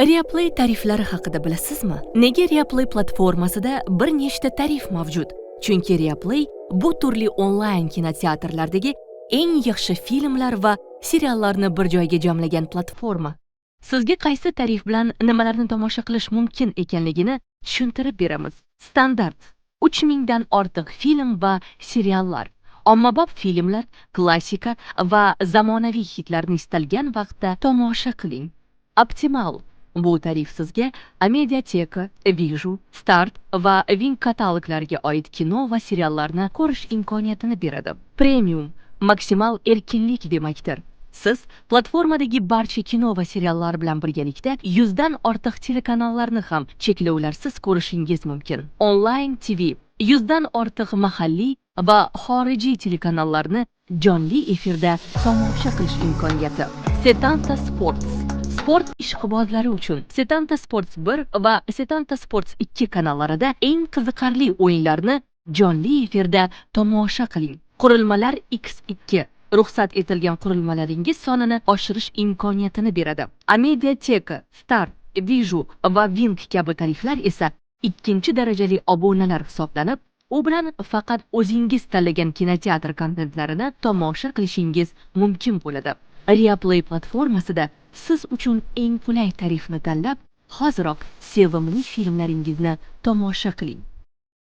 Reaplay tariflari haqida bilasizmi? Nega Reaplay platformasida bir nechta tarif mavjud? Chunki Reaplay bu turli onlayn kinoteatrlardagi eng yaxshi filmlar va seriallarni bir joyga jamlagan platforma. Sizga qaysi tarif bilan nimalarni tomosha qilish mumkin ekanligini tushuntirib beramiz. Standart 3000 dan ortiq film va seriallar, ommabop filmlar, klassika va zamonaviy hitlarni istalgan vaqtda tomosha qiling. Optimal bu tarif sizga Mediateka, Viju, Start va Wing kataloglariga oid kino va seriallarni ko'rish imkoniyatini beradi. Premium maksimal erkinlik demakdir. Siz platformadagi barcha kino va seriallar bilan birgalikda 100 dan ortiq telekanallarni ham cheklovlarsiz ko'rishingiz mumkin. Online TV 100 dan ortiq mahalliy va xorijiy telekanallarni jonli efirda tomosha qilish imkoniyati. Setanta Sports sport ishqibozlari uchun Setanta Sports 1 va Setanta Sports 2 kanallarida eng qiziqarli o'yinlarni jonli efirda tomosha qiling. Qurilmalar X2 ruxsat etilgan qurilmalaringiz sonini oshirish imkoniyatini beradi. Mediateka, Start, Viju va Wing kabi tariflar esa ikkinchi darajali obunalar hisoblanib, u bilan faqat o'zingiz tanlagan kinoteatr kontentlarini tomosha qilishingiz mumkin bo'ladi. Reaplay platformasida siz uchun eng qulay tarifni tanlab, hoziroq sevimli filmlaringizni tomosha qiling.